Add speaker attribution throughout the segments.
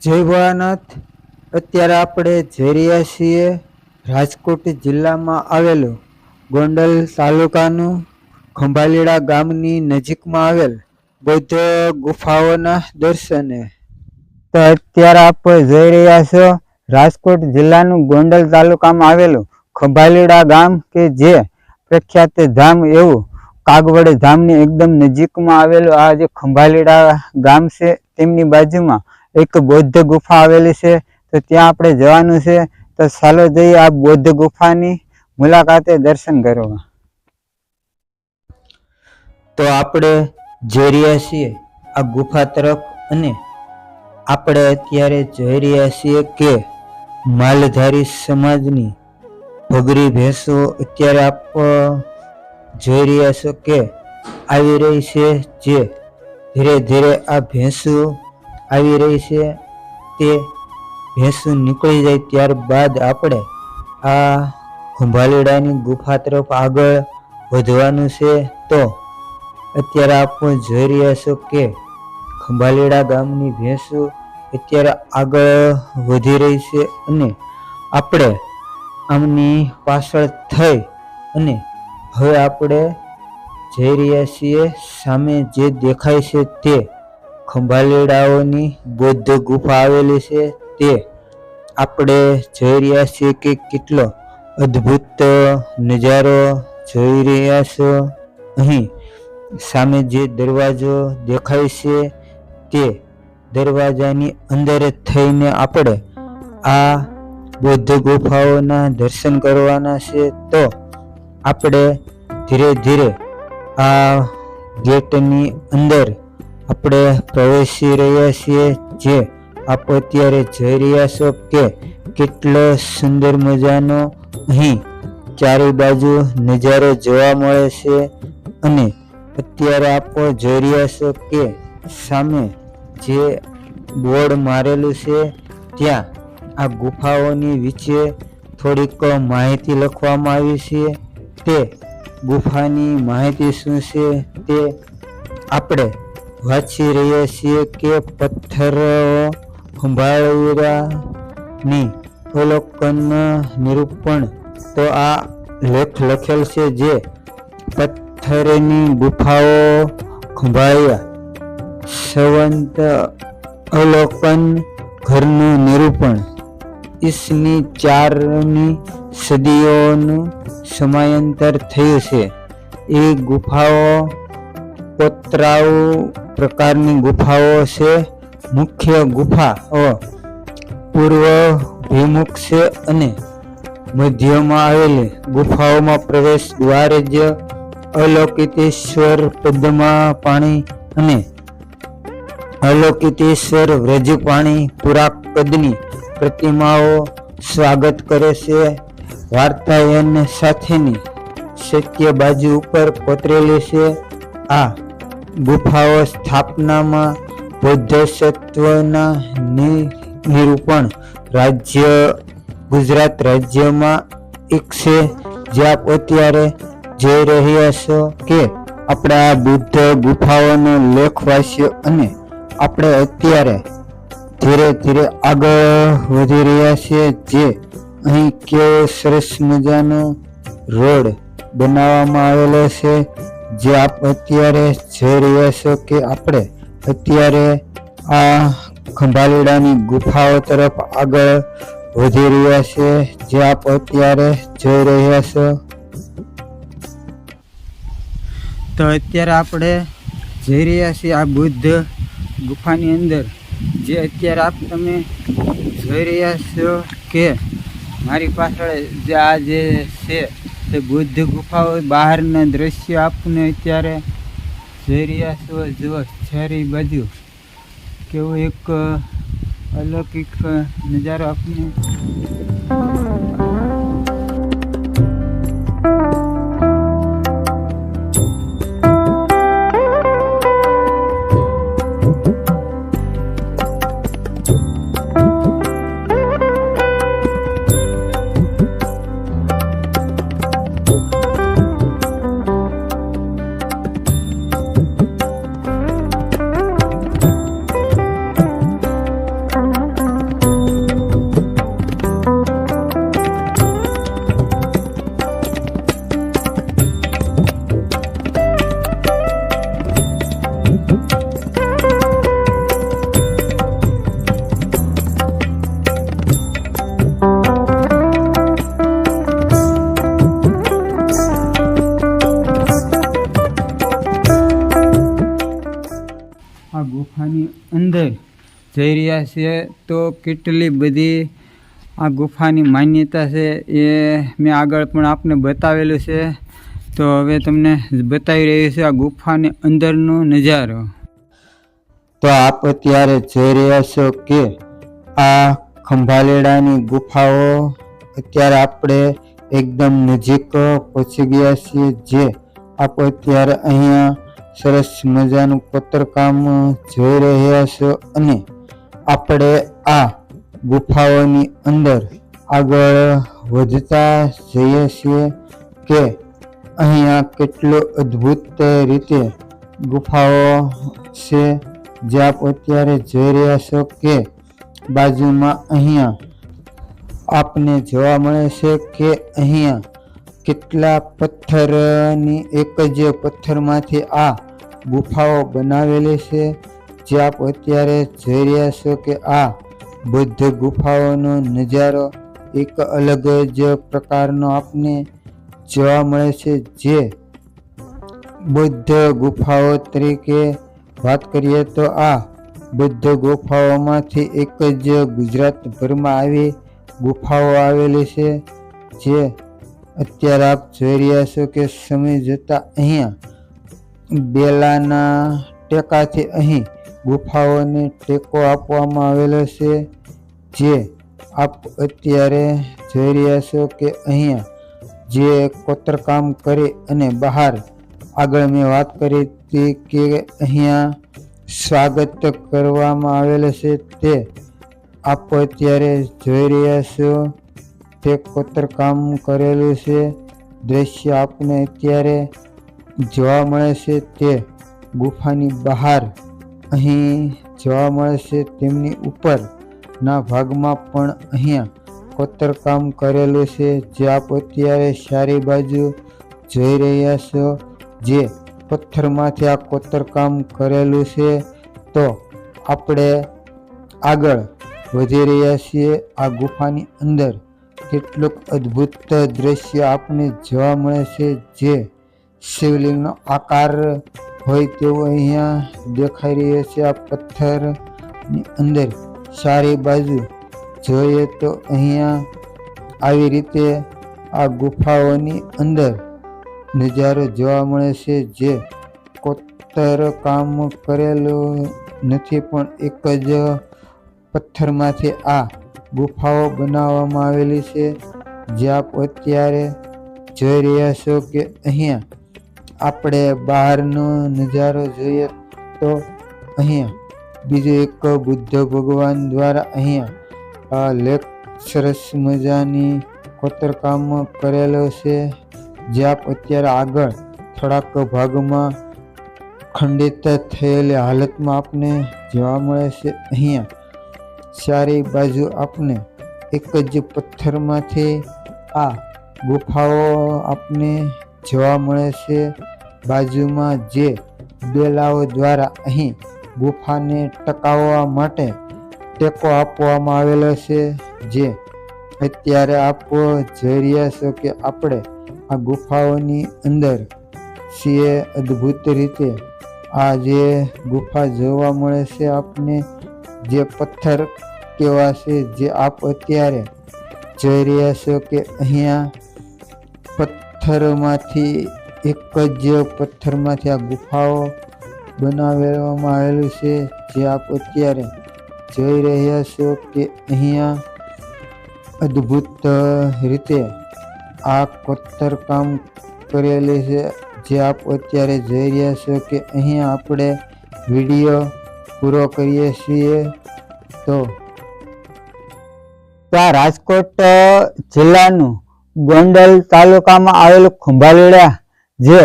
Speaker 1: જય ભોળાનાથ. અત્યારે આપણે જઈ રહ્યા છીએ રાજકોટ જિલ્લામાં આવેલું ગોંડલ તાલુકાનું ખંભાલીડા ગામની નજીકમાં આવેલ બૌદ્ધ ગુફાઓના દર્શને. તો અત્યારે આપણે જઈ રહ્યા છો રાજકોટ જિલ્લાનું ગોંડલ તાલુકામાં આવેલું ખંભાલીડા ગામ કે જે પ્રખ્યાત ધામ એવું કાગવડ ધામની એકદમ નજીકમાં આવેલું આ જે ખંભાલીડા ગામ છે તેમની બાજુમાં એક બૌદ્ધ ગુફા આવેલી છે. તો ત્યાં આપણે જવાનું છે. તો ચાલો જઈએ આ બૌદ્ધ ગુફાની મુલાકાતે દર્શન કરવા. તો આપણે જઈ રહ્યા છીએ આ ગુફા તરફ અને આપણે અત્યારે જોઈ રહ્યા છીએ કે માલધારી સમાજની ભગરી ભેંસો અત્યારે આપ જોઈ રહ્યા છો કે આવી રહી છે. જે ધીરે ધીરે આ ભેંસો આવી રહી છે તે ભેંસો નીકળી જાય ત્યારબાદ આપણે આ ખંભાલીડાની ગુફા તરફ આગળ વધવાનું છે. તો અત્યારે આપણે જોઈ રહ્યા છો કે ખંભાલીડા ગામની ભેંસો અત્યારે આગળ વધી રહી છે અને આપણે આમની પાછળ થઈ અને હવે આપણે જઈ રહ્યા છીએ સામે જે દેખાય છે તે ખંભાલીડાઓની બૌદ્ધ ગુફા આવેલી છે. તે આપણે જોઈ રહ્યા છીએ કે કેટલો અદ્ભુત નજારો જોઈ રહ્યા છો. અહીં સામે જે દરવાજો દેખાય છે તે દરવાજાની અંદર થઈને આપણે આ બૌદ્ધ ગુફાઓના દર્શન કરવાના છે. તો આપણે ધીરે ધીરે આ ગેટની અંદર આપણે પ્રવેશી રહ્યા છીએ. જે આપ અત્યારે જોઈ રહ્યા છો કે કેટલો સુંદર મજાનો અહીં ચારે બાજુ નજારો જોવા મળે છે. અને અત્યારે આપ જોઈ રહ્યા છો કે સામે જે બોર્ડ મારેલું છે ત્યાં આ ગુફાઓની વિશે થોડીક માહિતી લખવામાં આવી છે. તે ગુફાની માહિતી શું છે તે આપણે વાંચી રહ્યા છીએ કે પથ્થરો ખંભાળીરાની અવલોકન નિરૂપણ. તો આ લેખ લખેલ છે જે પથ્થરની ગુફાઓ ખંભાળિયા સંવંત અવલોકન ઘરનું નિરૂપણ. ઈસની 4મી સદીઓનું સમયાંતર થયું છે. એ ગુફાઓ કોતરાવ પ્રકારની ગુફાઓ છે. મુખ્ય ગુફાઓ પૂર્વ ભિમુખ છે અને મધ્યમાં આવેલી ગુફાઓમાં પ્રવેશ દ્વાર જ અવલોકિતેશ્વર પદ્મા પાણી અને અવલોકિતેશ્વર વ્રજપાણી પુરા કદની પ્રતિમાઓ સ્વાગત કરે છે. વાર્તાયન સાથેની સત્ય બાજુ ઉપર કોતરેલી છે. આ ગુફાઓ સ્થાપનામાં બૌદ્ધસત્વના નિરૂપણ રાજ્ય ગુજરાત રાજ્યમાં એક છે. જે આપ અત્યારે જોઈ રહ્યા છો કે આપણે આ બુદ્ધ ગુફાઓનો લેખ વાંચ્યો અને આપણે અત્યારે ધીરે ધીરે આગળ વધી રહ્યા છીએ. જે અહીં કેવો સરસ મજાનો રોડ બનાવવામાં આવેલો છે. જે આપ અત્યારે જોઈ રહ્યા છો કે આપણે અત્યારે આ ખંભાલીડાની ગુફાઓ તરફ આગળ વધી રહ્યા છે. જે આપ અત્યારે જોઈ રહ્યા છો. તો અત્યારે આપણે જઈ રહ્યા છીએ આ બુદ્ધ ગુફાની અંદર. જે અત્યારે આપ તમે જોઈ રહ્યા છો કે મારી પાછળ જે આ જે છે તે બુદ્ધ ગુફાઓ બહારના દ્રશ્યો આપને અત્યારે જોઈ રહ્યા છો. જુઓ ચારે બાજુ કેવો એક અલૌકિક નજારો આપને
Speaker 2: જઈ રહ્યા છીએ. તો કેટલી બધી આ ગુફાની માન્યતા છે એ મેં આગળ પણ આપને બતાવેલું છે. તો હવે તમને બતાવી રહ્યું છે આ ગુફાની અંદરનો નજારો.
Speaker 1: તો આપ અત્યારે જોઈ રહ્યા છો કે આ ખંભાલેડાની ગુફાઓ અત્યારે આપણે એકદમ નજીક પહોંચી ગયા છીએ. જે આપ અત્યારે અહીંયા સરસ મજાનું કોતરકામ જોઈ રહ્યા છો અને આપણે આ ગુફાઓની અંદર આગળ વધતા જઈએ છીએ કે અહીંયા કેટલો અદ્ભુત રીતે ગુફાઓ છે. જે આપ અત્યારે જોઈ રહ્યા છો કે બાજુમાં અહીંયા આપને જોવા મળે છે કે અહીંયા કેટલા પથ્થરની એક જ પથ્થરમાંથી આ ગુફાઓ બનાવેલી છે. જે આપ અત્યારે જોઈ રહ્યા છો કે આ બુદ્ધ ગુફાઓનો નજારો એક અલગ જ પ્રકારનો આપને જોવા મળે છે. જે બુદ્ધ ગુફાઓ તરીકે વાત કરીએ તો આ બુદ્ધ ગુફાઓમાંથી એક જ ગુજરાતભરમાં આવી ગુફાઓ આવેલી છે. જે અત્યારે આપ જોઈ રહ્યા છો કે સમય જતાં અહીંયા બેલાના ટેકાથી અહીં ગુફાઓને ટેકો આપવામાં આવેલો છે. જે આપ અત્યારે જોઈ રહ્યા છો કે અહીંયા જે કોતરકામ કરી અને બહાર આગળ મેં વાત કરી હતી કે અહીંયા સ્વાગત કરવામાં આવેલું છે. તે આપ અત્યારે જોઈ રહ્યા છો તે કોતરકામ કરેલું છે. દ્રશ્ય આપને અત્યારે જોવા મળે છે તે ગુફાની બહાર અહીં જોવા મળે છે. તેમની ઉપરના ભાગમાં પણ અહીંયા કોતરકામ કરેલું છે. જે આપ અત્યારે ચારે બાજુ જોઈ રહ્યા છો જે પથ્થરમાંથી આ કોતરકામ કરેલું છે. તો આપણે આગળ વધી રહ્યા છીએ. આ ગુફાની અંદર કેટલુંક અદ્ભુત દ્રશ્ય આપને જોવા મળે છે. જે શિવલિંગનો આકાર હોય તેવું અહીંયા દેખાઈ રહ્યો છે. આ પથ્થરની અંદર ચારે બાજુ જોઈએ તો અહીંયા આવી રીતે આ ગુફાઓની અંદર નજારો જોવા મળે છે. જે કોતર કામ કરેલું નથી પણ એક જ પથ્થરમાંથી આ ગુફાઓ બનાવવામાં આવેલી છે. જે આપ અત્યારે જોઈ રહ્યા છો કે અહીંયા આપણે બહારનો નજારો જોઈએ તો અહીંયા બીજું એક બુદ્ધ ભગવાન દ્વારા અહીંયા લેખ સરસ મજાની કોતરકામ કરેલો છે. જે આપ અત્યારે આગળ થોડાક ભાગમાં ખંડિત થયેલી હાલતમાં આપને જોવા મળે છે. અહીંયા ચારે બાજુ આપને એક જ પથ્થરમાંથી આ ગુફાઓ આપને જોવા મળે છે. બાજુમાં જે બેલાઓ દ્વારા અહીં ગુફાને ટકાવવા માટે ટેકો આપવામાં આવેલો છે. જે અત્યારે આપ જોઈ રહ્યા છો કે આપણે આ ગુફાઓની અંદર છીએ. અદ્ભુત રીતે આ જે ગુફા જોવા મળે છે આપને જે પથ્થર કેવા છે જે આપ અત્યારે જોઈ રહ્યા છો કે અહીંયા પથ્થરમાંથી એક જ પથ્થરમાંથી આ ગુફાઓ બનાવવામાં આવેલું છે. જે આપ અત્યારે જોઈ રહ્યા છો કે અહીંયા અદ્ભુત રીતે આ કોતરકામ કરેલી છે. જે આપ અત્યારે જોઈ રહ્યા છો કે અહીંયા આપણે વિડીયો પૂરો કરીએ છીએ. તો
Speaker 2: આ રાજકોટ જિલ્લાનું ગોંડલ તાલુકામાં આવેલું ખંભાલેડા જે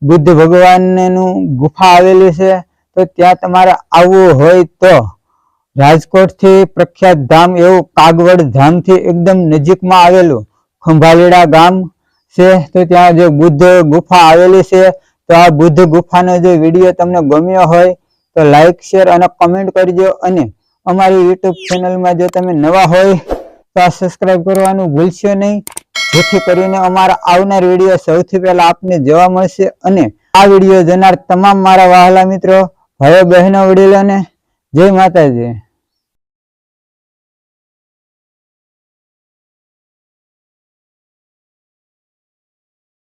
Speaker 2: બુદ્ધ ભગવાનનું ગુફા આવેલી છે. તો ત્યાં તમારે આવવું હોય તો રાજકોટથી પ્રખ્યાત ધામ એવું કાગવડ ધામથી એકદમ નજીકમાં આવેલું ખંભાલેડા ગામ છે. તો ત્યાં જે બુદ્ધ ગુફા આવેલી છે. તો આ બુદ્ધ ગુફાનો જો વિડીયો તમને ગમ્યો હોય તો લાઈક શેર અને કમેન્ટ કરજો. અને અમારી યુટ્યુબ ચેનલમાં જો તમે નવા હોય તો આ સબસ્ક્રાઇબ કરવાનું ભૂલશો નહીં, જેથી કરીને અમારા આવનાર વિડીયો સૌથી પહેલા આપને જોવા મળશે. અને આ વિડીયો જોનાર તમામ મારા વહાલા મિત્રો, ભાઈઓ બહેનો, વડીલોને જય માતાજી.